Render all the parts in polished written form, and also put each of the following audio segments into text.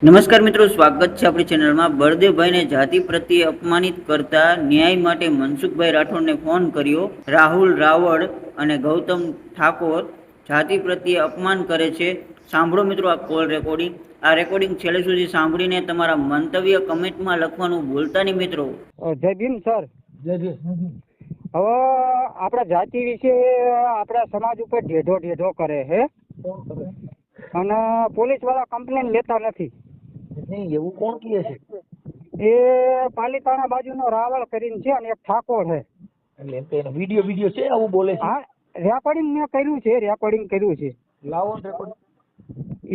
નમસ્કાર મિત્રો, સ્વાગત છે આપણી ચેનલમાં। બળદેવભાઈને જાતિ પ્રત્યે અપમાનિત કરતા ન્યાય માટે મનસુખભાઈ રાઠોડને ફોન કર્યો। રાહુલ રાવળ અને ગૌતમ ઠાકોર જાતિ પ્રત્યે અપમાન કરે છે। સાંભળો મિત્રો આ કોલ રેકોર્ડિંગ। આ રેકોર્ડિંગ છેલ્લે સુધી સાંભળીને તમારા મંતવ્ય કમેન્ટમાં લખવાનું ભૂલતા નહીં મિત્રો। જય ભીમ સર। જય જય। હવે આપણા જાતિ વિશે આપણા સમાજ ઉપર ઢેઢો કરે છે કોણ કરે? અને પોલીસ વાળા કમ્પ્લેન લેતા નથી। નહીં, એવું કોણ કહે છે? એ પાલીતાણા બાજુનો રાવળ કરીને છે અને એક ઠાકોર છે। એટલે એમ કે એનો વિડીયો છે આવું બોલે છે? હા, રેકોર્ડિંગ મેં કર્યું છે। લાવો ને રેકોર્ડ।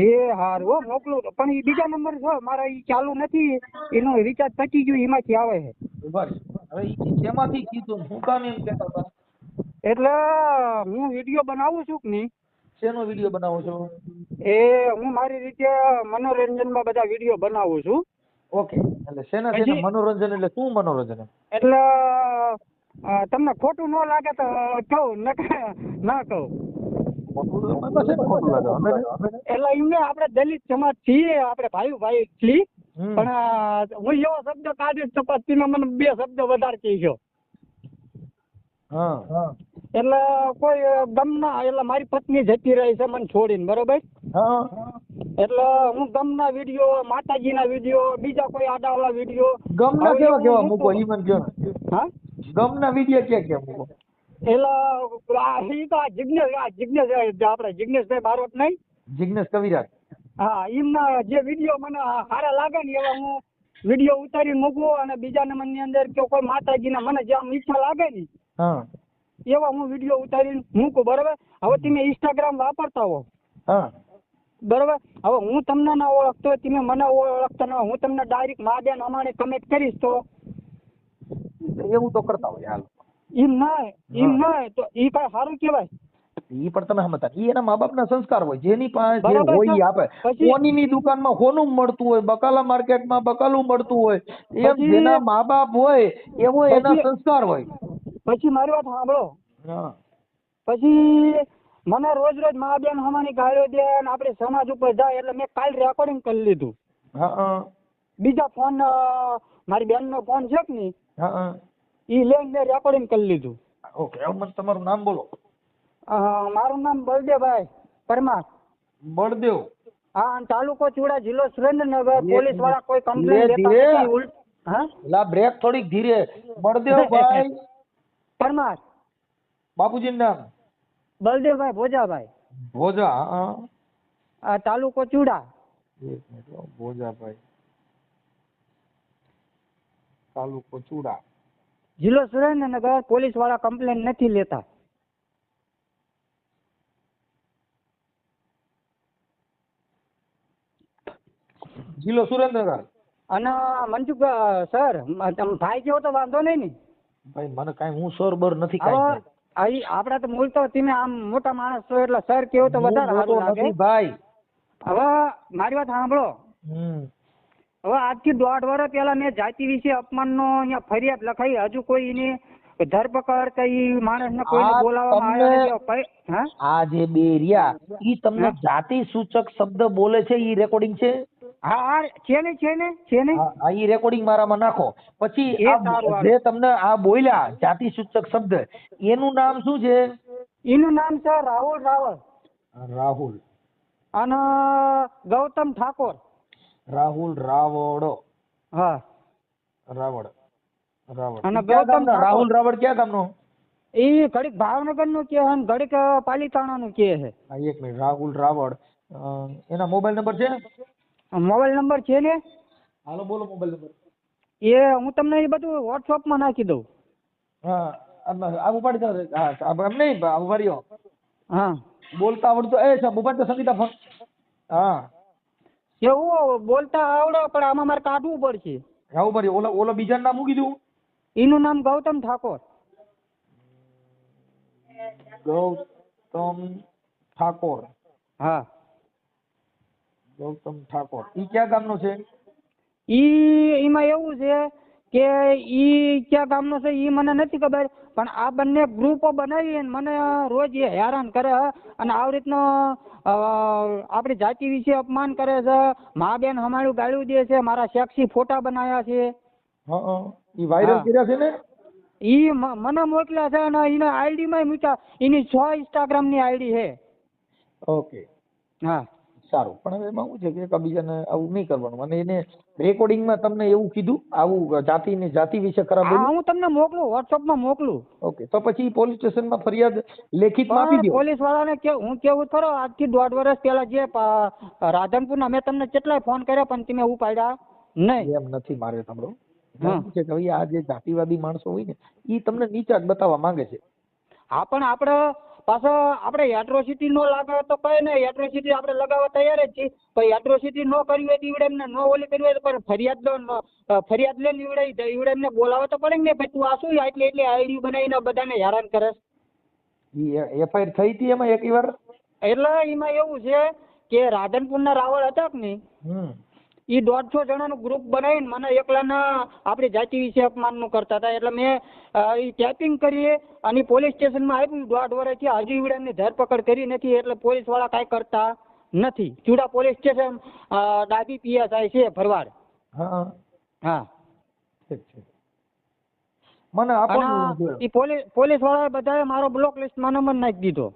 એ હારું હો, મોકલું તો। પણ એ બીજા નંબર છે મારા, એ ચાલુ નથી, એનો રિચાર્જ પતી ગયું, એમાંથી આવે છે। ઉભા રહો। હવે ઈ શેમાંથી કીધું ને શું કામ એમ કહેતા હતા? એટલે હું વિડીયો બનાવું છું કે નહીં, શેનો વિડીયો બનાવો છો? એ હું મારી રીતે મનોરંજનમાં બધા વિડીયો બનાવું છું। ઓકે, એટલે શેના મનોરંજન? એટલે શું મનોરંજન? એટલે તમને ખોટું ન લાગે તો કહું, ના કહું। ખોટું લાગે અમે એટલે એમને આપણે દલિત સમાજ છીએ, આપણે ભાઈ છીએ, હમ. પણ હું એવો શબ્દ કાઢીશ તો પછી તમે મને 2 શબ્દ વધારે કહેજો। હા એટલે કોઈ ગમના, એટલે મારી પત્ની જતી રહી છે મને છોડીને, બરોબર? હા એટલે હું ગમના વિડીયો, માતાજીના વિડીયો, બીજા કોઈ આડાવાળા વિડીયો, ગમના કેવા મૂકો ઈ મને કહો ને। હા, ગમના વિડીયો ક્યાં મૂકો? એટલે ઈ તો આપણે જિગ્નેશભાઈ બારોટ નહીં, જિગ્નેશ કવિરાજ? હા, એમના જે વિડીયો મને સારા લાગે ને એવા હું વિડીયો ઉતારીને મૂકું, અને બીજા નંબરની અંદર કે કોઈ માતાજીના મને જેમ ઈચ્છા લાગે ને હા એવા હું વિડીયો ઉતારીને મૂકું, બરોબર? હવે તમે ઇન્સ્ટાગ્રામ વાપરતા હો, હા બરોબર? હવે હું તમને ના ઓળખતો હોય, તમે મને ઓળખતા ના હોય, હું તમને ડાયરેક્ટ માદેન અમારે કમેન્ટ કરીશ તો એવું તો કરતા હોય હાલ। એમ ના તો એ કઈ સારું કહેવાય? ઈ પણ તમે સમજતા, ઈ એના મા બાપના સંસ્કાર હોય, જેની પાસે જે બરાબર હોય છે। ઈ આપે। પછી કોનીની દુકાનમાં હોનું મળતું હોય, બકાલા માર્કેટમાં બકાલું મળતું હોય, એમ પછી જેના મા બાપ હોય એવો એના પછી સંસ્કાર હોય। પછી મારી વાત સાંભળો। હા પછી મને રોજ મા બેન હમાની ગાળો દે ને આપણે સમાજ ઉપર જાય, એટલે મેં કાલ રેકોર્ડિંગ કરી લીધું। હા બીજા ફોન, મારી બેનનો ફોન છે કે નહીં, હા એ લઈને મેં રેકોર્ડિંગ કરી લીધું। ઓકે, હવે મને તમારું નામ બોલો। મારું નામ બળદેવભાઈ પરમાર। બળદેવ? હા, અને તાલુકો ચુડા, જિલ્લો સુરેન્દ્રનગર। પોલીસ વાળા કોઈ કમ્પ્લેન ધીરે લેતા ધીરે, નથી। હા, લા બ્રેક થોડીક ધીરે। બળદેવભાઈ પરમાર, બાપુજીનું નામ? બળદેવભાઈ ભોજાભાઈ। ભોજા? હા તાલુકો ચુડા, એક મિનિટ હો, ભોજાભાઈ, તાલુકો ચુડા, જિલ્લો સુરેન્દ્રનગર। પોલીસ વાળા કમ્પ્લેન નથી લેતા। જિલ્લો સુરેન્દ્રનગર? અને મનસુખ સર, તમે ભાઈ કેવો તો વાંધો નહીં ને? ભાઈ મને કાંઈ, હું સર બર નથી હવે કાંઈ। આપડા તો મૂળ તો તમે આમ મોટા માણસ છો, એટલે સર કેવો તો વધારે સારું લાગે। ભાઈ હવે મારી વાત સાંભળો। હવે આજથી 1.5 વર્ષ પહેલા મેં જાતિ વિશે અપમાનનો અહીંયા ફરિયાદ લખાઈ, હજુ કોઈ એની ધરપકડ કે ઈ માણસને કોઈને બોલાવવામાં આવ્યો નથી। હા, આ જે બે રહ્યા ઈ તમને જાતિ સૂચક શબ્દ બોલે છે, ઈ રેકોર્ડિંગ છે? હા, છે ને। હા, ઈ રેકોર્ડિંગ મારામાં નાખો। પછી એ સારું, જે તમને આ બોલ્યા જાતિ સૂચક શબ્દ, એનું નામ શું છે? એનું નામ છે રાહુલ રાવળ રાહુલ અને ગૌતમ ઠાકોર। રાહુલ રાવળ? હા, રાવળ અને ઈ ક્યાં ગૌતમ ગામનો? ઠાકોર રાહુલ રાવળ ક્યાં ગામનો? એ ઘડીક ભાવનગર નું કે છે, ઘડીક પાલીતાણા નું કે છે। હા, એક મિનિટ, રાહુલ રાવળ, એના મોબાઈલ નંબર છે? મોબાઈલ નંબર છે ને? હાલો બોલો મોબાઈલ નંબર। એ હું તમને એ બધું WhatsApp માં નાખી દઉં। હા, આવું પાડી દો। હા, એમ નહીં, ઉભા રહ્યો, હા, બોલતા આવડતું? એ સાહેબ ઉભા તો સંગીતા ફોન। હા એવું બોલતા આવડે, પણ આમાં મારે કાઢવું પડશે। હા, ઉભા રહ્યો। ઓલો બીજાનું નામ શું કીધું? એનું નામ ગૌતમ ઠાકોર। ગૌતમ ઠાકોર? હા, ગૌતમ ઠાકોર ઈ ક્યાં ગામનો છે? એમાં એવું છે કે ઈ ક્યાં ગામનો છે ઈ મને નથી ખબર, પણ આ બંને ગ્રુપો બનાવી મને રોજ એ હેરાન કરે છે અને આવી રીતનો આપણી જાતિ વિશે અપમાન કરે છે, મા બેન હમારું ગાળું દે છે, મારા સેક્સી ફોટા બનાવ્યા છે. હા ઈ વાયરલ કર્યા છે ને? ઈ મને મોકલ્યા છે અને એના આઈડી માં મૂક્યા. એની 6 ઇન્સ્ટાગ્રામ ની આઈડી છે. ઓકે, હા સારું. પણ હવે એમાં શું છે કે એકબીજાને આવું નહીં કરવાનું. અને એને રેકોર્ડિંગમાં તમને એવું કીધું આવું જાતિ વિશે ખરાબ હા બોલ્યું? હું તમને મોકલું, વોટ્સઅપમાં મોકલું. ઓકે, તો પછી પોલીસ સ્ટેશનમાં ફરિયાદ લેખિતમાં આપી પણ દો. પોલીસ વાળાને હું કેવું ખરો, આજથી 1.5 વર્ષ પહેલા જે રાધનપુરના મેં તમને કેટલાય ફોન કર્યા પણ તમે ઉપાડ્યા નહીં. એમ નથી મારે સાંભળો. હા. શું છે કે ભાઈ આ જે જાતિવાદી માણસો હોય ને એ તમને નીચા જ બતાવવા માંગે છે. હા પણ આપણે એટ્રોસિટી નો લાગે તો કઈ નહીં, એટ્રોસિટી આપણે લગાવવા તૈયાર જ છીએ, પણ એટ્રોસિટી નો કરવી હોય તો ઈવડે એમને નો ઓલી કરવી હોય તો પણ ફરિયાદ લે ઈવડે એમને બોલાવવા તો પડે ને ભાઈ તું આ શું એટલી આઈડી બનાવીને બધાને હેરાન કરે. એફઆઈઆર થઈ હતી એમાં એક વાર? એટલે એમાં એવું છે કે રાધનપુરના રાવળ હતા કે નહીં, એ 150 જણાનું ગ્રુપ બનાવીને મને એકલાના આપણી જાતિ વિશે અપમાનનું કરતા હતા. એટલે મેં એ ટેપિંગ કરી અને પોલીસ સ્ટેશનમાં આપ્યું. 1.5 વર્ષથી હજુ ઈવડે એમની ધરપકડ કરી નથી, એટલે પોલીસ વાળા કાંઈ કરતા નથી. ચુડા પોલીસ સ્ટેશન ડાબી PSI છે ભરવાડ. હા હા ઠીક છે. મને આપો. એ પોલીસ વાળાએ બધાએ મારો બ્લોક લિસ્ટમાં નંબર નાખી દીધો.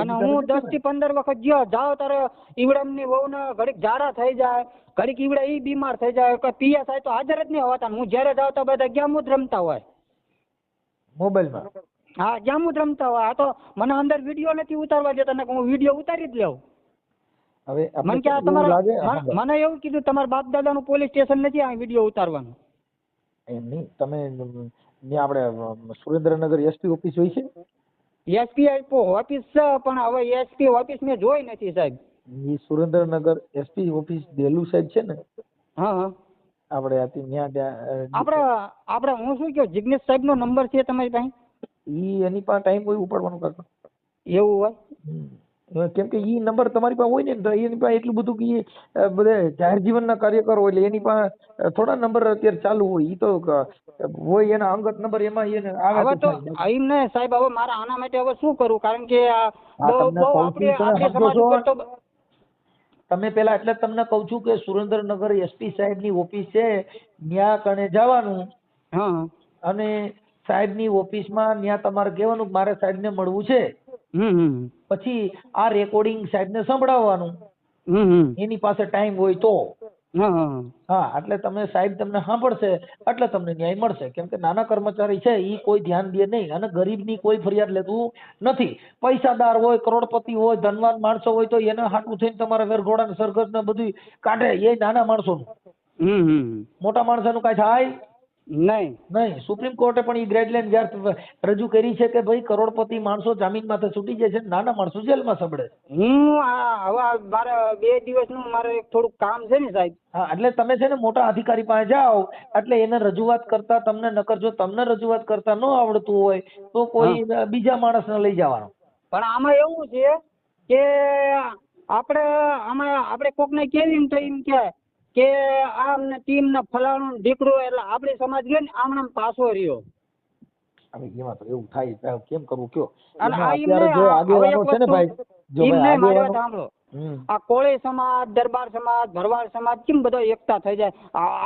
અને હું 10 થી 15 વખત જાવ ત્યારે ઈવડમની વહુને ઘડીક ઝાડા થઈ જાય, ઘડીક ઈવડે ઈ બીમાર થઈ જાય. PSI તો હાજર જ નહીં હોતા. હું જ્યારે જાવ તો બધા ગેમ જ રમતા હોય મોબાઈલમાં. હા ગેમ જ રમતા હોય. આ તો મને અંદર વિડીયો નથી ઉતારવા દેતા, ને હું વિડીયો ઉતારી જ લઉં. હવે મને કે મને એવું કીધું તમારા બાપ દાદાનું પોલીસ સ્ટેશન નથી આ વિડીયો ઉતારવાનું. એમ નહીં, તમે ત્યાં આપણે સુરેન્દ્રનગર SP ઓફિસ હોય છે? SP ઓફિસ છે પણ હવે SP ઓફિસ મેં જોઈ નથી સાહેબ. એ સુરેન્દ્રનગર SP ઓફિસ દેલું સાઈડ છે ને? હા આપણે આપણે હું શું કહું, જિગ્નેશ સાહેબ નો નંબર છે તમારી પાસે? એની પાસે ટાઈમ હોય ઉપાડવાનું કાકા? એવું હોય? કેમ કે ઈ નંબર તમારી પાસે હોય ને તો એની પાસે એટલું બધું કે બધા જાહેર જીવનના કાર્યકરો હોય એટલે એની પાસે થોડા નંબર અત્યારે ચાલુ હોય. ઈ તો હોય એના અંગત નંબર, એમાં એને આવે. હવે તો એમ ને સાહેબ, હવે મારે આના માટે હવે શું કરવું? કારણ કે બહુ આપણે સમાજ ઉપર તો તમે પેલા એટલે તમને કહું છું કે સુરેન્દ્રનગર SP સાહેબની ઓફિસ છે, ત્યાં કણે જવાનું. હા. અને સાહેબની ઓફિસમાં ત્યાં તમારે કહેવાનું મારે સાહેબને મળવું છે. પછી આ રેકોર્ડિંગ સાહેબને સંભળાવવાનું. એની પાસે ટાઈમ હોય તો. હા, એટલે તમે સાહેબ તમને સાંભળશે એટલે તમને ન્યાય મળશે. કેમ કે નાના કર્મચારી છે એ કોઈ ધ્યાન દે નહીં અને ગરીબની કોઈ ફરિયાદ લેતું નથી. પૈસાદાર હોય, કરોડપતિ હોય, ધનવાન માણસો હોય તો એના હાટું થઈને તમારા વરઘોડા ને સરઘસ ને બધું કાઢે. એ નાના માણસોનું. મોટા માણસોનું કાંઈ થાય નહીં. સુપ્રીમ કોર્ટે પણ એ ગાઈડલાઈન જ્યારે રજૂ કરી છે કે ભાઈ કરોડપતિ માણસો જામીન માંથી છૂટી જાય છે, નાના માણસો જેલમાં સબડે. હવે મારે 2 દિવસનું મારે થોડુંક કામ છે ને સાહેબ. હા, એટલે તમે છે ને મોટા અધિકારી પાસે જાઓ એટલે એને રજૂઆત કરતા તમને નકર જો તમને રજૂઆત કરતા ન આવડતું હોય તો કોઈ બીજા માણસને લઈ જવાનો. પણ આમાં એવું છે કે આપણે કોકને કેવી તો એમ કે આમ ને ટીમ ને ફલાણું દીકરો, એટલે આપણી સમાજ ગયો ને આમ પાછો રહ્યો. હવે એમાં તો એવું થાય, કેમ કરવું કયો? અને આ કોળી સમાજ, દરબાર સમાજ, ભરવાડ સમાજ કેમ બધો એકતા થઈ જાય?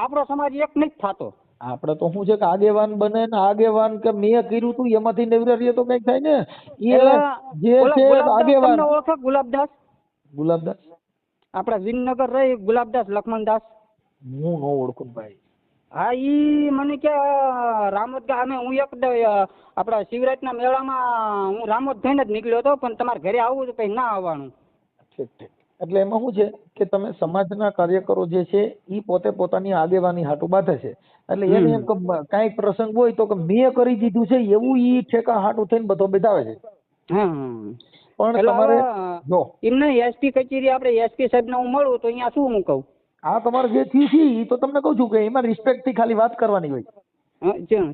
આપણો સમાજ એક નથી થતો. આપણે તો શું છે કે આગેવાન બને ને આગેવાન કે મેં કર્યું તું એમાંથી નેવરારીએ તો કઈક થાય ને. એ જે છે આગેવાન. ઓળખો ગુલાબદાસ? ગુલાબદાસ આપડા વિનનગર રહી ગુલાબદાસ લક્ષ્મણદાસ. હું ન ઓળખું ભાઈ. હા, ઈ મને કે રામોદ ગામે હું એક આપડા શિવરાજના મેળામાં હું રામોદ થઈને જ નીકળ્યો હતો, પણ તમારે ઘરે આવવું તો કઈ ના આવવાનું. ઠીક. એટલે એમાં શું છે કે તમે સમાજના કાર્યકરો જે છે એ પોતે પોતાની આગેવાની હાટુ બાંધે છે. એટલે એને એમ કાંઈક પ્રસંગ હોય તો કે મેં કરી દીધું છે એવું ઈ ઠેકા હાટુ થઈને બધો બતાવે છે. પણ તમારે જો એમને SP કચેરી આપણે SP સાહેબને હું મળું તો અહીંયા શું હું કહું? આ તમારે જે થયું છે એ તો તમને કહું છું કે એમાં રિસ્પેક્ટ થી ખાલી વાત કરવાની હોય.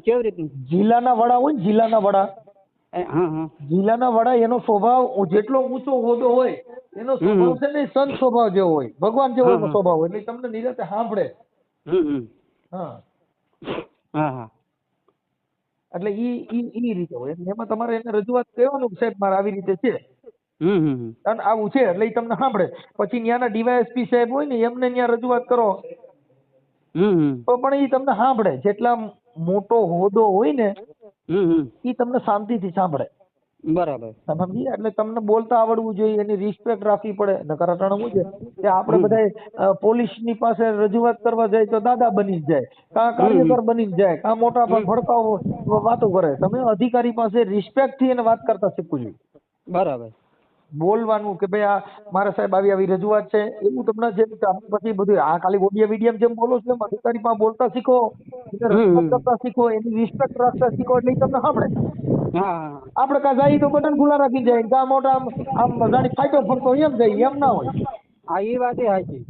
કેવી રીતની? જિલ્લાના વડા હોય ને, જિલ્લાના વડા, જિલ્લાના વડા એનો સ્વભાવ જેટલો ઊંચો હોદ્દો હોય એનો સ્વભાવ છે ને સંત સ્વભાવ જેવો હોય, ભગવાન જેવો એનો સ્વભાવ હોય. એટલે તમને નિરાતે સાંભળે. હા, હા હા એટલે ઈ રીતે હોય. એટલે એમાં તમારે એને રજૂઆત કરવાનું કે સાહેબ મારે આવી રીતે છે અને આવું છે, એટલે ઈ તમને સાંભળે. પછી ત્યાંના ડીવાયએસપી સાહેબ હોય ને એમને ત્યાં રજૂઆત કરો તો પણ ઈ તમને સાંભળે. જેટલા મોટો હોદ્દો હોય ને ઈ તમને શાંતિથી સાંભળે. બરાબર. સમજી? એટલે તમને બોલતા આવડવું જોઈએ, એની રિસ્પેક્ટ રાખવી પડે. નકર અટાણે શું છે કે આપણે બધા પોલીસની પાસે રજૂઆત કરવા જાય તો દાદા બની જ જાય, કાં કાર્યકર બની જ જાય, કાં મોટા પણ ભડકાઓ વાતો કરે. તમે અધિકારી પાસે રિસ્પેક્ટ થી એને વાત કરતા શીખવું જોઈએ. બરાબર. બોલવાનું કે ભાઈ આ મારા સાહેબ આવી આવી રજૂઆત છે, એવું તમને જેમ પછી બધું આ ખાલી ઓડિયા વિડિયમ જેમ બોલો છો એમ અધિકારી પાસે બોલતા શીખો, એને રજૂઆત કરતા શીખો, એની રિસ્પેક્ટ રાખતા શીખો, એટલે ઈ તમને સાંભળે. હા આપણે કાં જાય તો બટન ખુલ્લા રાખી જાય, કાં મોટા આમ જાણી ફાયટો ફરતો એમ જાય, એમ ના હોય. હા એ વાત એ સાચી.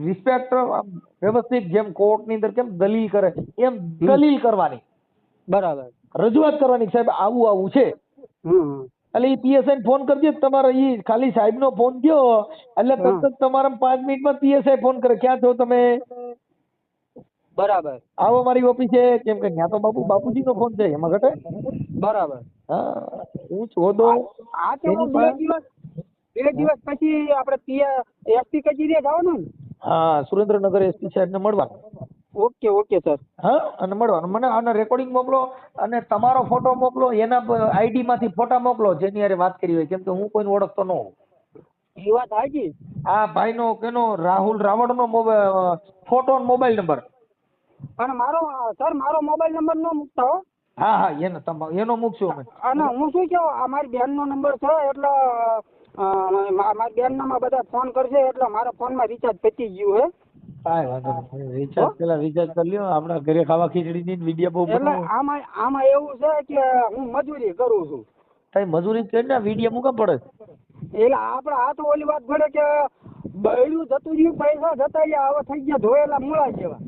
રિસ્પેક્ટ વ્યવસ્થિત જેમ કોર્ટની અંદર કેમ દલીલ કરે એમ દલીલ કરવાની, બરાબર. રજૂઆત કરવાની. સાહેબ આવું આવું છે, એટલે એ પીએસઆઈ ફોન કરજો. તમારે ઈ ખાલી સાહેબ નો ફોન ગયો એટલે તરત જ તમારા 5 મિનિટમાં પીએસઆઈ ફોન કરે, ક્યાં છો તમે, બરાબર. આવો મારી ઓફિસે. કેમ કે ત્યાં તો બાપુજી નો ફોન છે, એમાં ઘટે. બરાબર. હા હું ચોદો આ તો એની બે દિવસ પછી આપણે એસપી કચેરીએ જવાનું ને? હા સુરેન્દ્રનગર એસપી સાહેબ ને મળવાનું. Okay okay sir. હા અને મળવાનું. મને આના રેકોર્ડિંગ મોકલો અને તમારો ફોટો મોકલો, એના આઈડી માંથી ફોટા મોકલો જેની હારે વાત કરી હોય. કેમ કે હું કોઈને ઓળખતો ન હોઉં. એ વાત સાચી. આ ભાઈનો કેનો રાહુલ રાવળ નો ફોટો અને મોબાઈલ નંબર. અને મારો મોબાઈલ નંબર ન મૂકતા હો. હા હા એનો મૂકશું અમે. અને હું શું કહું, આ મારી બેન નો નંબર છે, એટલે મારી બેન નામાં બધા ફોન કરશે, એટલે મારા ફોનમાં રિચાર્જ પતી ગયું હે. કાંઈ વાંધો નહીં. રિચાર્જ કરી લ્યો. આપણા ઘરે ખાવા ખીચડી ની વિડીયો બહુ એટલે બનાવો. આમાં એવું છે કે હું મજૂરી કરું છું. કઈ મજૂરી કરીને વિડીયો મૂકા પડે. એટલે આપણે આ તો ઓલી વાત પડે કે બૈરું જતું રહ્યું, પૈસા જતા રહ્યા, હવે થઈ ગયા ધોયેલા મૂળા જેવા.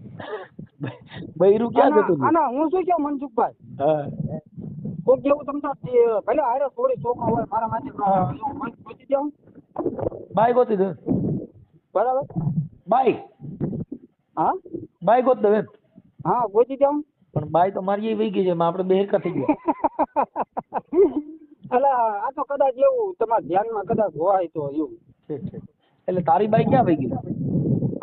બૈરું ક્યાં જતું રહ્યું? અને હું શું કહું મનસુખભાઈ, હા કોઈ કેવું તમને ભલે હારે થોડી છોકરો હોય મારા માટે પૂછી જાઉં. બાય ગોતી દે. બરાબર. બાય હા બાય ગોત દે. હા ગોતી જાઉં. પણ બાય તો મારી વહી ગઈ છે, આપણે બે હેરકા થઈ ગયા. એટલે આ તો કદાચ એવું તમારા ધ્યાનમાં કદાચ હોય તો એવું. એટલે તારી બાઈ ક્યાં વહી ગઈ?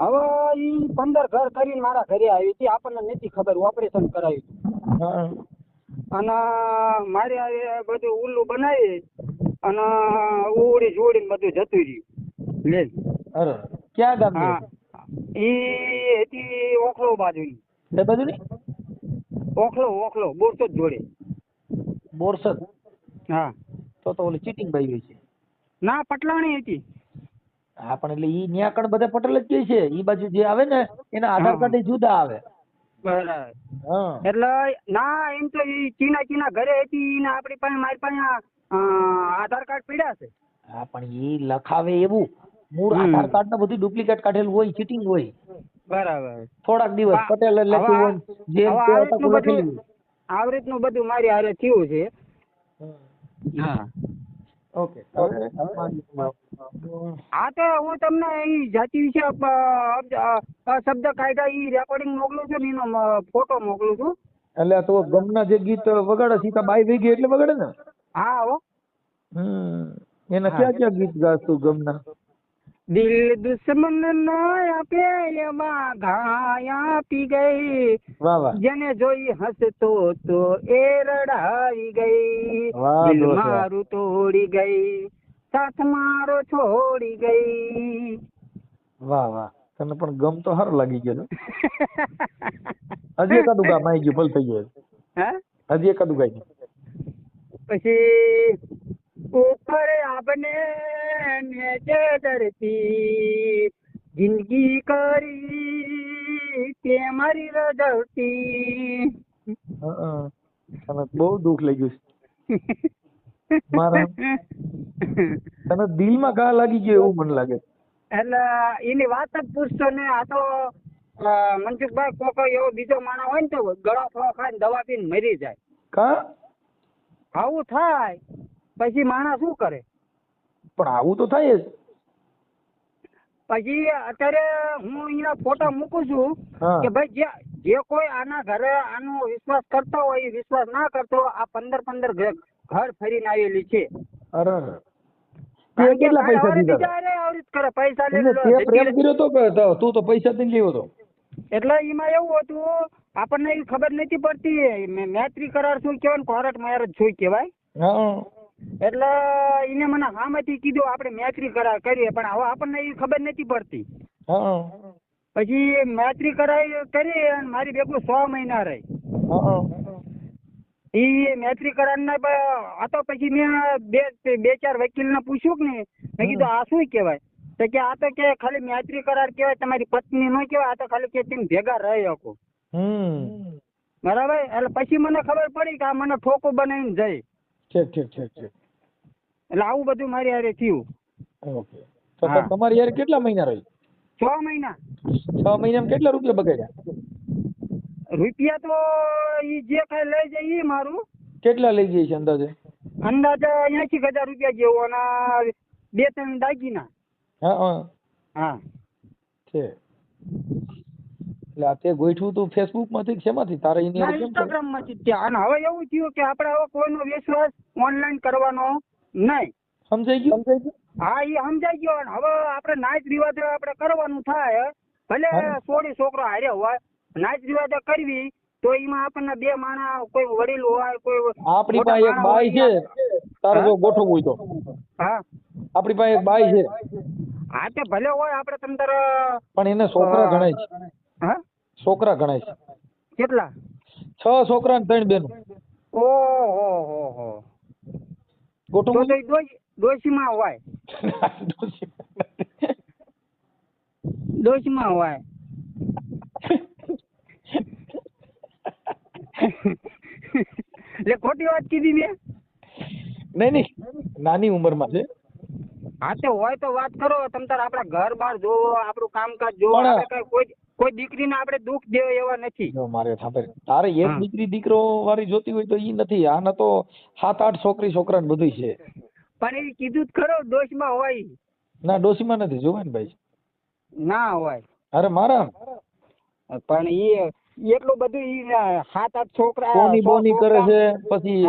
હવે ઈ 15 ઘર કરીને મારા ઘરે આવી હતી, આપણને નથી ખબર, ઓપરેશન કરાવ્યું હા અને મારે આ બધું ઉલ્લું બનાવી અને ઉડી જોડીને બધું જતું રહ્યું લે. અરે ક્યાં ગામ? હા ઈ હતી ઓખલો બાજુની. એ બાજુની ઓખલો બોરસદ જોડે. બોરસદ? હા તો ઓલી ચીટિંગ ભાઈ હોય છે. ના પટલાણી હતી. હા પણ એટલે ઈ ન્યા કણ બધા પટેલ જ કે છે. ઈ બાજુ જે આવે ને એના આધાર કાર્ડ જુદા આવે. બરાબર. હા એટલે ના એમ તો ઈ ચીના ઘરે હતી ને આપણી પાસે મારી પાસે આધાર કાર્ડ પડ્યા છે. હા પણ ઈ લખાવે એવું મૂળ આધાર કાર્ડ ને બધું ડુપ્લિકેટ કાઢેલું હોય, ચીટિંગ હોય. બરાબર. થોડાક દિવસ પટેલ લખ્યું હોય જેમ તે અટકું લખેલું હોય. આવી રીતનું બધું મારી હારે થયું છે. હા ઓકે. હા તો હું તમને ઈ જાતિ વિશે શબ્દ કાયદા ઈ રેકોર્ડિંગ મોકલું છું ને એનો ફોટો મોકલું છું. એટલે તો ગમના જે ગીત વગાડે સીતા બાઈ વહી ગઈ એટલે વગાડે ને? હા હો. એના ક્યાં ગીત ગાતું ગમના? દિલ દુશ્મન ના આપે એમાં ઘાયા પી ગઈ, વાહ વાહ. જેને જોઈ હસતો તો એ રડાવી ગઈ, વાહ દિલ દોસ્ત, મારું તોડી ગઈ, સાથ મારો છોડી ગઈ. વાહ વાહ. તને પણ ગમ તો સારું લાગી ગયો. હજી એકાદું ગામ આવી ગયું ભલ થઈ ગયું. હે હજી એકાદું ગાઈ. પછી ઉપર આપને નીચે ધરતી, જિંદગી કરી તે મારી રજવતી. તને બહુ દુઃખ લાગ્યું છે મારા. તને દિલમાં ઘા લાગી ગયો એવું મને લાગે. એટલે એની વાત જ પૂછતો ને. આ તો મનસુખભાઈ કોકો એવો બીજો માણસ હોય ને તો ગળા ફળો ખાઈને દવા પીને મરી જાય. કા આવું થાય પછી માણસ શું કરે? પણ આવું તો થાય જ. પછી અત્યારે હું અહીંયા ફોટા મૂકું છું કે ભાઈ જે કોઈ આના ઘરે આનો વિશ્વાસ કરતો હોય એ વિશ્વાસ ના કરતો, આ 15 ઘર ફરીને આવેલી છે. અરે તે કેટલા પૈસા દીધા હતા? આવડી જ કરે પૈસા લે તે પ્રેમ કર્યો તો કે તું તો પૈસા દઈને લેવો તો? એટલે એમાં એવું હતું, આપણને એવી ખબર નથી પડતી મૈત્રી કરાર શું કહેવાય, કોર્ટ મેરેજ શું કહેવાય. હા એટલે એને મને સામેથી કીધું આપણે મૈત્રી કરાર કરીએ, પણ હવે આપણને એવી ખબર નથી પડતી. હા પછી મૈત્રી કરાર કરી અને મારી ભેગું 6 મહિના રહી. હા એ મૈત્રી કરાર ના હતો. પછી મેં બે ચાર વકીલને પૂછ્યું કે નહીં, મેં કીધું આ શું કહેવાય? તો કે આ તો કે ખાલી મૈત્રી કરાર કહેવાય, તમારી પત્ની નો કહેવાય, આ તો ખાલી કે તમે ભેગા રહી શકો. બરાબર. એટલે પછી મને ખબર પડી કે આ મને ઠોકો બનાવીને જાય. ઠીક ઠીક ઠીક ઠીક. એટલે આવું બધું મારી હારે થયું. ઓકે. તો તમારી યાર કેટલા મહિના રહી? 6 મહિના. 6 મહિનામાં કેટલા રૂપિયા બગાડ્યા? રૂપિયા તો ઈ જે કઈ લઈ જાય ઈ મારું. કેટલા લઈ જાય છે અંદાજે? અંદાજે 80,000 રૂપિયા જેવું અને 2-3 દાગીના. હા હા છે. એટલે આ તે ગોઠવું તું ફેસબુક માંથી કે શેમાંથી? તારે એની હારે કેમ ઇન્સ્ટાગ્રામ માંથી ત્યાં. અને હવે એવું થયું કે આપણે હવે કોઈનો વિશ્વાસ ઓનલાઈન કરવાનો નહીં. સમજાઈ ગયું? હા એ સમજાઈ ગયો. અને હવે આપણે નાચ રિવાજ આપણે કરવાનું થાય, ભલે સોળી છોકરો હારે હોય, નાચ રિવાજ કરવી તો એમાં આપણને 2 માણસ, કોઈ વડીલ હોય, કોઈ આપણી પાસે એક બાઈ છે, તારે જો ગોઠવવું હોય તો. હા આપણી પાસે એક બાઈ છે. હા તે ભલે હોય, આપણે તમ તાર. પણ એને છોકરા ગણાય છે. હા છોકરા ગણાય છે. કેટલા? 6 છોકરા ને 3 બેનો. ઓહો. ગોઠવવું તો ડોશીમાં હોય. ડોશીમાં હોય. એટલે ખોટી વાત કીધી મેં? નહીં નાની ઉંમરમાં છે. હા તો હોય તો વાત કરો. તમ તાર આપડા ઘર બાર જોવો, આપણું કામકાજ જોવો. આપણે કોઈ દીકરીને આપણે દુઃખ દેવો એવા નથી. જો મારે સાંભળ, તારે એક દીકરી દીકરો વાળી જોતી હોય તો ઈ નથી. આના તો 7-8 છોકરી છોકરા ને બધું છે. પણ એ કીધું જ ખરો ડોશમાં હોય. ના ડોશીમાં નથી. જોવે ને ભાઈ, ના હોય. અરે મારા પણ એટલું બધું 7-8 છોકરા પોની બોની કરે છે. પછી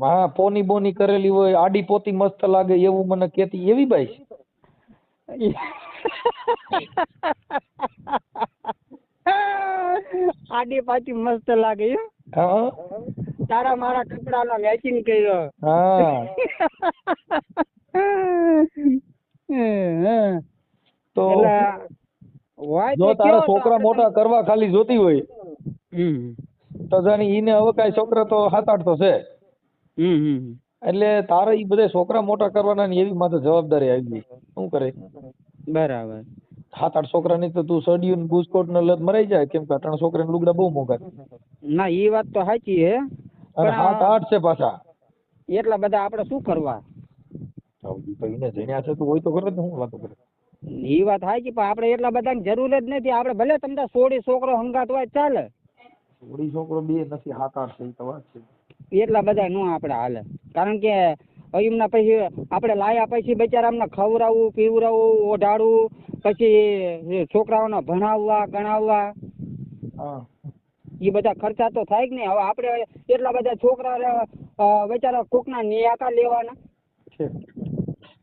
હા પોની બોની કરેલી હોય, આડી પોતી મસ્ત લાગે એવું મને કેતી એવી બાઈ છે. આડી પાછી મસ્ત લાગે. હા તારા મારા કપડા નો મેચિંગ કર્યો. હા તો જો તારા છોકરા મોટા કરવા ખાલી જોતી હોય તો જાણી ઈને હવે કાંઈ છોકરા તો 7-8 તો છે. એટલે તારે ઈ બધા છોકરા મોટા કરવાના ને એવી માથે જવાબદારી આવી ગઈ. શું કરે? બરાબર. 7-8 છોકરાની તો તું સડિયું ને બુસ્કોટ ને લત મરાઈ જાય, કેમ કે 3 છોકરાને લુગડા બહુ મોંઘા. ના એ વાત તો સાચી હે. અને 7-8 છે પાછા. એટલા બધા આપણે શું કરવા? તો એને જણ્યા છે તો હોય તો કરે ને. હું વાતો કરે? એ વાત સાચી, પણ આપણે એટલા બધાની જરૂર જ નથી. આપણે ભલે તમને 16 છોકરો હંગાત હોય ચાલે. 16 છોકરો બે નથી, 7-8 છે તો વાત છે. એટલા બધા નો આપણે હાલે. કારણ કે એમના પછી આપણે લાયા પછી બચારા અમને ખવડાવવું, પીવડાવવું, ઓઢાડવું, પછી છોકરાઓને ભણાવવા, ગણાવવા, એ બધા ખર્ચા તો થાય જ નહીં. હવે આપણે એટલા બધા છોકરા બચારા કોકના નિયાકા લેવાના.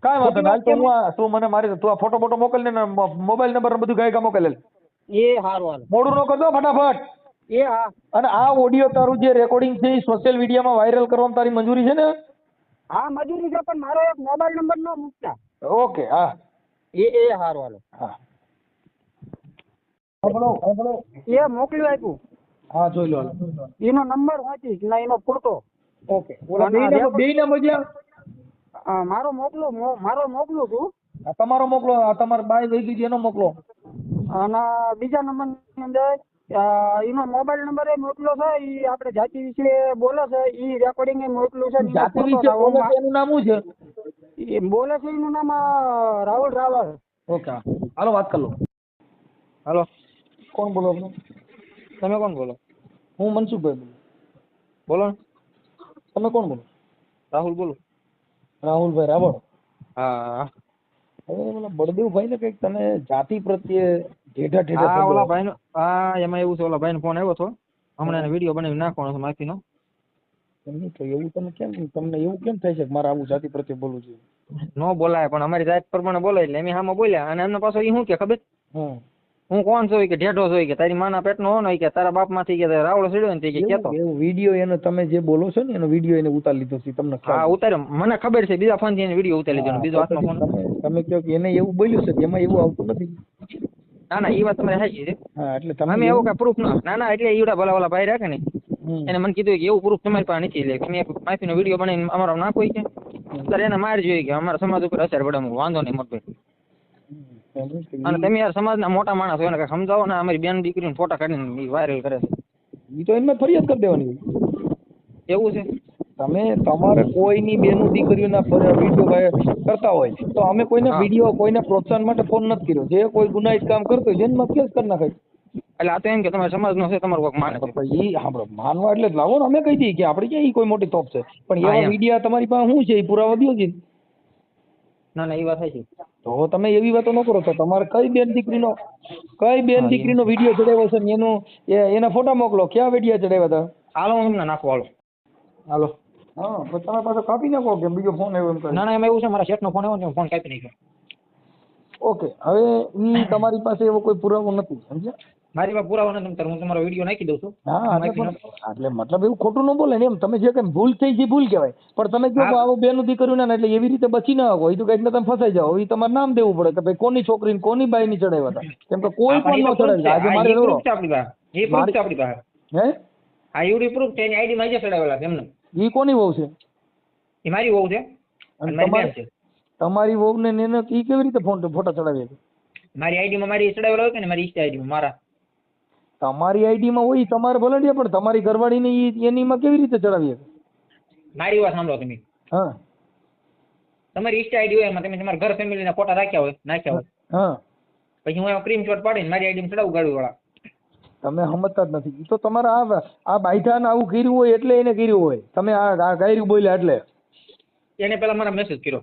કાંઈ વાંધો નહીં. તું મને મારી તું આ ફોટો બોટો મોકલ ને, મોબાઈલ નંબર બધું ગાયકા મોકલેલ. એ સારું. મોડું ન કરજો ફટાફટ. એ હા. અને આ ઓડિયો તારું જે રેકોર્ડિંગ છે એ સોશિયલ મીડિયામાં વાયરલ કરવામાં તારી મંજૂરી છે ને? હા મંજૂરી છે, પણ મારો એક મોબાઈલ નંબર ન મૂકતા. ઓકે હા. એ સારું. હા એ મોકલી આપ્યું. હા જોઈ લો. એનો નંબર વાંચીશ ના એનો ફોટો. ઓકે. બેયના મોકલ્યા? મારો મોકલું છું. તમારો મોકલો. તમારી બાઈ વહી ગઈ એનો મોકલો. અને બીજા નંબરની અંદર એનો મોબાઈલ નંબર એ મોકલો છે. એ આપણે જાતિ વિશે બોલે છે. એ રેકોર્ડિંગ એ મોકલું છે. જાતિ વિશે બોલે છે એનું નામ શું છે? એ બોલે છે એનું નામ રાહુલ રાવળ. ઓકે હાલો વાત કર લો. હાલો. કોણ બોલો? તમે કોણ બોલો? હું મનસુખભાઈ બોલો. બોલો. તમે કોણ બોલો? રાહુલ બોલો. રાહુલભાઈ રાવળ. હા. હવે બળદેવભાઈ ને કઈક તને જાતિ પ્રત્યે ઠેઠા ઠેઠા હા શબ્દો. ઓલા ભાઈનો હા એમાં એવું છે, ઓલા ભાઈનો ફોન આવ્યો હતો હમણાં એને વિડીયો બનાવી નાખવાનો છે માફીનો. એમની તો એવું તમે કેમ, તમને એવું કેમ થાય છે કે મારે આવું જાતિ પ્રત્યે બોલવું જોઈએ? નો બોલાય પણ અમારી જાત પ્રમાણે બોલાય એટલે એમ સામે બોલ્યા અને એમના પાછો એ શું કે ખબર હમ. હું કોણ છું કે ઢેઢો છું કે તારી માના પેટનો હો ને કે તારા બાપ માંથી કે રાવળો સીડ્યો ને તે કે કેતો. એવું વિડીયો એનો તમે જે બોલો છો ને એનો વિડીયો એને ઉતારી લીધો છે તમને હા ખ્યાલ? ઉતાર્યો મને ખબર છે, બીજા ફોન થી એને વિડીયો ઉતારી લીધો હા, બીજો તો હાથનો પછી ફોન. તમે કહો કે એને એવું બોલ્યું છે એમાં એવું આવતું નથી. ના ના એ વાત તમારી સાચી છે. હા, એટલે તમે અમે એવું કઈ પ્રૂફ ના ના એટલે ઈવડા ભલા વાલા ભાઈ રાખે ને હમ. એને મને કીધું કે એવું પ્રૂફ તમારી પાસે નથી એટલે તમે માફીનો વિડીયો બનાવીને અમારો નાખો છે ત્યારે એને માર જોઈએ કે અમારા સમાજ ઉપર અસર પડે. વાંધો નહીં મોટભાઈ. અને તમે યાર સમાજના મોટા માણસ હોય ને કઈ સમજાવો ને, અમારી બેન દીકરીને ફોટા કાઢીને વાયરલ કરે છે. ઈ તો એમને ફરિયાદ કરી દેવાની. એવું છે તમે તમારે કોઈની બેનું દીકરીઓના વિડીયો કરતા હોય તો અમે કોઈને હા વિડીયો કોઈને પ્રોત્સાહન માટે ફોન નથી કર્યો. જે કોઈ ગુનાહિત કામ કરતો હોય જેનમાં કેસ કરી નાખાય. એટલે આ તો એમ કે તમારા સમાજનો છે, તમારું કોઈક માને છે. ઈ સાંભળો, માનવા એટલે જ લાવો ને, અમે કહી દઈએ કે આપણે ક્યાં ઈ કોઈ મોટી તોપ છે, પણ હા, એવા એમ. વિડીયા તમારી પાસે શું છે એ પુરાવા દ્યો છે. ના ના એ વાત થાય છે. તો તમે એવી વાતો ન કરો. તો તમારે કઈ બેન દીકરીનો વિડીયો ચડાવ્યો છે ને એના ફોટા મોકલો. ક્યાં વિડીયો ચડાવ્યા હતા? હાલો હું તમને નાખો હાલો. હાલો. હા, પછી તમે પાછો કાપી નાખો કે બીજો ફોન આવ્યો એમ કહે. ના ના એમાં એવું છે, મારા શેઠનો ફોન આવ્યો ને ફોન કાપી નાખ્યો. ઓકે, હવે ઈ તમારી પાસે એવો કોઈ પુરાવો નથી, સમજ્યા? મારી પાસે પુરાવો નથી, હું તમારો વિડીયો નાખી દઉં છું. હા, એટલે મતલબ એવું ખોટું ન બોલે ને એમ. તમે જે કઈ ભૂલ થઈ છે ભૂલ કહેવાય, પણ તમે કહો કે આવો બેનું દીકરીઓ ના એટલે એવી રીતે બચી ના શકો. એ તો કઈક ને તમે ફસાઈ જાઓ. એ તમારે નામ દેવું પડે કે ભાઈ કોની છોકરીને કોની બાઈની ચડાવ્યા હતા. કેમ કે કોઈ પણ ન ચડાવે. આજે મારે પ્રૂફ છે આપણી પાસે. એ પ્રૂફ છે આપણી પાસે. હે આ યુડી પ્રૂફ છે, એની આઈડી માં જે ચડાવેલા છે એમને. ઈ કોની વહુ છે? એ મારી વહુ છે અને મારી બેન છે. તમારી વહુ ને એને ઈ કેવી રીતે ફોટા ચડાવ્યા છે? મારી આઈડી માં મારી ચડાવેલા હોય કે ને મારી ઇન્સ્ટા આઈડી માં મારા. તમારી આઈડી માં હોય તમારે ભલે ને, પણ તમારી ઘરવાળી ને એની માં કેવી રીતે ચડાવી છે? મારી વાત સાંભળો તમે. હા તમારી ઇન્સ્ટા આઈડી હોય એમાં તમે તમારા ઘર ફેમિલી ના ફોટા રાખ્યા હોય, નાખ્યા હોય, હા, પછી હું એમાં સ્ક્રીનશોટ પાડીને મારી આઈડી માં ચડાવું ગાડી વાળા. તમે સમજતા જ નથી. ઈ તો તમારા આ બાઈઠાને આવું કર્યું હોય એટલે એને કર્યું હોય. તમે આ ગાયરું બોલ્યા એટલે એને પેલા મારા મેસેજ કર્યો.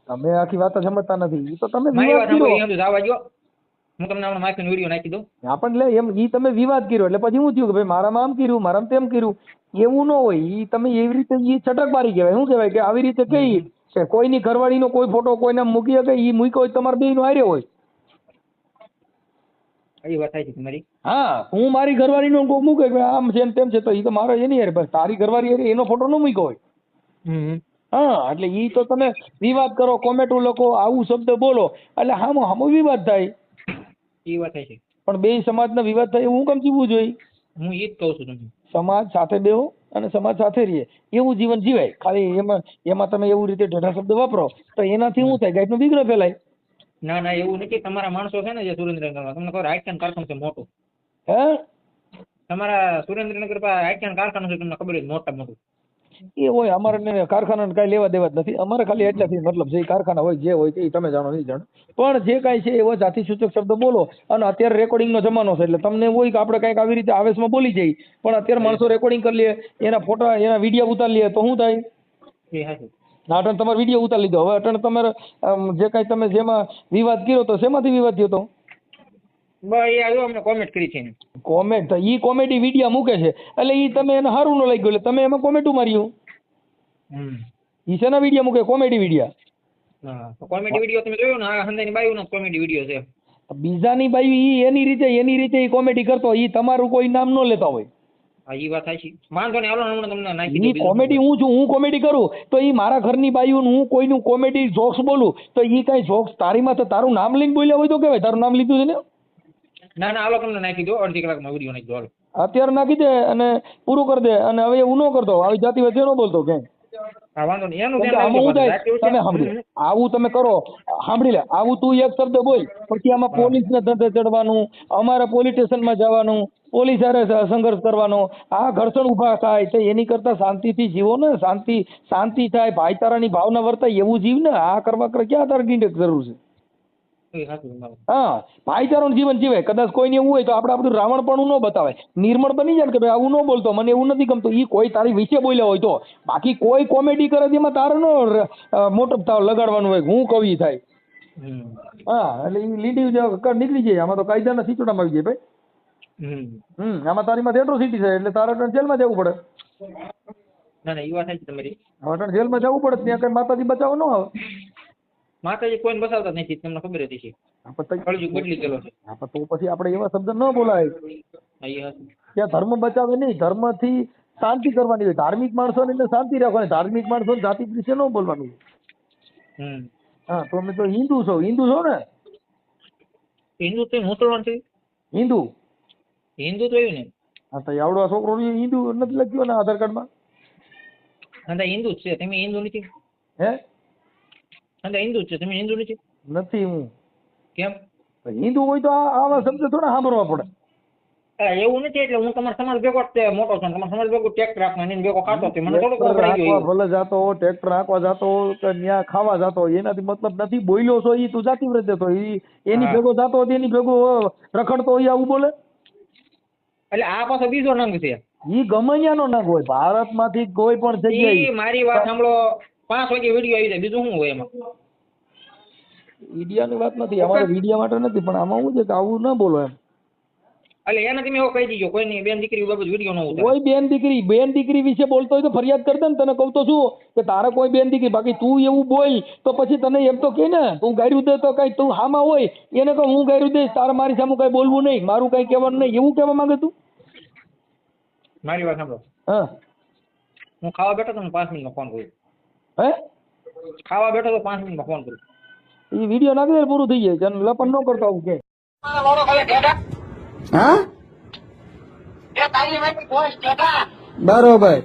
તમે આખી વાત જ સમજતા નથી. ઈ તો તમે મારી વિવાદ વાત સાંભળો, કર્યો. અહીંયા જવા જો. હું તમને હમણાં માફીનો વિડીયો નાખી દઉં. આપણને એમ ઈ તમે વિવાદ કર્યો એટલે પછી શું થયું કે ભાઈ મારામાં આમ કર્યું, મારામાં તેમ કર્યું. એવું ન હોય. ઈ તમે એવી રીતે ઈ છટકબારી કહેવાય. શું કહેવાય કે આવી રીતે કઈ કે કોઈની ઘરવાળીનો કોઈ ફોટો કોઈને મૂકી શકે, ઈ મૂક્યો હોય તમારે બેયનો હાર્યો હોય. એ વાત થાય છે તમારી. હા, હું મારી ઘરવાળીનો કોઈ મૂકે કે આમ છે ને તેમ છે, તો ઈ તો મારો એની હારે. બસ તારી ઘરવાળી હારે એનો ફોટો ન મૂક્યો હોય. હા, એટલે ઈ તો તમે વિવાદ કરો, કોમેન્ટો લખો, આવું શબ્દ બોલો એટલે હામો વિવાદ થાય. એ વાત થાય છે. પણ બે સમાજના વિવાદ થાય એવું કેમ જીવવું જોઈએ? હું એ જ કહું છું તમને. સમાજ સાથે બેહો અને સમાજ સાથે રહીએ એવું જીવન જીવાય. ખાલી એમાં તમે એવું રીતે ઢેઢા શબ્દ વાપરો તો એનાથી શું થાય? ગાયનો વિગ્રહ ફેલાય. ના ના એવું નથી. તમારા માણસો છે ને જે સુરેન્દ્રનગરમાં, તમને ખબર આઈટન કારખાનું છે મોટું. હે, તમારા સુરેન્દ્રનગર પાસે આઈટન કારખાનું છે, તમને ખબર છે મોટા મોટું. એ હોય. અમારે કારખાનાને કાંઈ લેવા દેવા જ નથી. અમારે ખાલી એટલાથી મતલબ છે કારખાના હોય જે હોય એ તમે જાણો નહીં જાણો, પણ જે કાંઈ છે એવો જાતિ સૂચક શબ્દ બોલો. અને અત્યારે રેકોર્ડિંગનો જમાનો છે એટલે તમને હોય કે આપણે કંઈક આવી રીતે આવેશમાં બોલી જઈએ, પણ અત્યારે માણસો રેકોર્ડિંગ કરી લે, એના ફોટા એના વિડીયો ઉતારી લે તો શું થાય? એ હાચું. અટણ તમારે વિડીયો ઉતારી લીધો. હવે અટણ તમારે જે કાંઈ તમે જેમાં વિવાદ કર્યો તો શેમાંથી વિવાદ થયો તો? બસ એ આવ્યો, અમને કોમેન્ટ કરી છે એને. કોમેન્ટ તો ઈ કોમેડી વિડીયો મૂકે છે એટલે ઈ તમે એને સારું ન લાગ્યું એટલે તમે એમાં કોમેન્ટું માર્યું. ઈ શેના વિડીયો મૂકે? Comedy video. હા, કોમેડી વિડીયો તમે જોયો ને? આ હંદાની બાયુનો કોમેડી વિડીયો છે. બીજાની બાઈ ઈ એની રીતે ઈ કોમેડી કરતો, ઈ તમારું કોઈ નામ ન લેતા હોય. હા એ વાત થાય છે. વાંધો નહીં, હાલો હમણાં તમને નાખી ઈ દઉં. કોમેડી હું કોમેડી કરું તો ઈ મારા ઘરની બાઈઓ હું કોઈનું કોમેડી જોક્સ બોલું તો ઈ કઈ જોક્સ તારીમાં તો તારું નામ લઈને બોલ્યા હોય તો કેવાય તારું નામ લીધું છે ને. ના ના હાલો તમને નાખી દો, અડધી કલાકમાં વિડીયો નાખી દો હાલો. અત્યારે નાખી દે અને પૂરું કરી દે. અને હવે એવું ન કરતો, આવી જાતિ વચ્ચે ન બોલતો ક્યાંય. હા વાંધો નહીં, એનું કેમ કે ધ્યાન આમાં રાખજો શું થાય? તમે સાંભળી આવું તમે કરો, સાંભળી લે, આવું તું એક શબ્દ બોલ પછી આમાં પોલીસને ધંધે ચડવાનું, અમારે પોલીસ સ્ટેશનમાં જવાનું, પોલીસ હારે સંઘર્ષ કરવાનો, આ ઘર્ષણ ઊભા થાય તો એની કરતા શાંતિથી જીવો ને. શાંતિ થાય, ભાઈચારાની ભાવના વર્તાય એવું જીવ ને. આ કરવા ક્યાં તારે ડીંડક જરૂર છે? એ સાચું તમારું. હા, ભાઈચારાનું જીવન જીવાય. કદાચ કોઈને એવું હોય તો આપણે આપણું રાવણપણું ન બતાવાય, નિર્મળ બની જાય ને કે ભાઈ આવું ન બોલતો, મને એવું નથી ગમતું. ઈ કોઈ તારી વિશે બોલ્યા હોય તો. બાકી કોઈ કોમેડી કરે તેમાં તારે નો મોટો તાવ લગાડવાનું હોય હું કવિ થાય. હા એટલે ઈ લીટી નીકળી જાય, આમાં તો કાયદાના સિચોડામાં આવી જાય ભાઈ. આમાં તારી માં એટ્રોસિટી છે એટલે તારે તો જેલમાં જવું પડે. ના ના, એ વાત સાચી તમારી. હવે તો જેલમાં જવું પડે, ત્યાં કઈ માતાજી બચાવ ન આવે. માતાજી કોઈને બસાવતા નથી, તમને ખબર હતી છે. કળયુગ બદલી ગયેલો છે. તો પછી આપણે એવા શબ્દ ન બોલાય. ત્યાં ધર્મ બચાવે નહીં, ધર્મ થી શાંતિ કરવાની હોય. ધાર્મિક માણસોને શાંતિ રાખવાની, ધાર્મિક માણસો જાતિ વિશે ન બોલવાનું. હા તો અમે તો હિન્દુ છો ને? હિન્દુ તો મુસલમાન છે. હિન્દુ તો એવું ને. હા તો આવડો છોકરો હિન્દુ નથી લખ્યો ને આધાર કાર્ડ માં? હા હિન્દુ જ છે. તમે હિન્દુ નથી? હે? હા હિન્દુ જ છે. તમે હિન્દુ નથી? નથી હું. કેમ? હિન્દુ હોય તો આવા શબ્દ થોડા સાંભળવા પડે. એવું નથી, એટલે હું તમારા સમાજ ભેગો મોટો છું, તમારા સમાજ ભેગો ટ્રેક્ટર રાખવાનો ભેગો ખાતો છે, મને થોડું ખબર પડી ગઈ. ભલે જાતો ટ્રેક્ટર હાંકવા જાતો કે ત્યાં ખાવા જાતો, એનાથી મતલબ નથી. બોલ્યો છો ઈ તું જાતિ વ્રત હતો, એની ભેગો જાતો એની ભેગો રખડતો હોય આવું બોલે? એટલે આ પાછો બીજો નંગ છે. ઈ ગમૈયાનો નંગ હોય. ભારતમાંથી કોઈ પણ જગ્યાએ મારી વાત સાંભળો, 5 વાગે વિડીયો આવી જાય, બીજું શું હોય એમાં? વિડિયાની વાત નથી, અમારે વિડિયા માટે નથી, પણ આમાં શું છે કે આવું ના બોલો એમ. એટલે એને તમે એવો કહી દીજો, કોઈની બેન દીકરી બાબત વિડીયો ન ઉતારે. કોઈ બેન દીકરી વિશે બોલતો હોય તો ફરિયાદ કર દે ને. તને કહું તો શું કે તારે કોઈ બેન દીકરી, બાકી તું એવું બોલ તો પછી તને એમ તો કે ને તું ગાયરું દે તો કઈ તું હામાં હોય એને કહું હું ગાયરું દઈશ, તારે મારી સામે કઈ બોલવું નહીં, મારું કઈ કહેવાનું નહીં, એવું કહેવા માંગે તું? મારી વાત સાંભળો. હા હું ખાવા બેઠો તો 5 મિનિટમાં ફોન કરું. હે? ખાવા બેઠો તો 5 મિનિટમાં ફોન કરું. એ વિડીયો નાખી દે, પૂરું થઈ જાય. લપન ન કરતો આવું કે. હા બરોબર.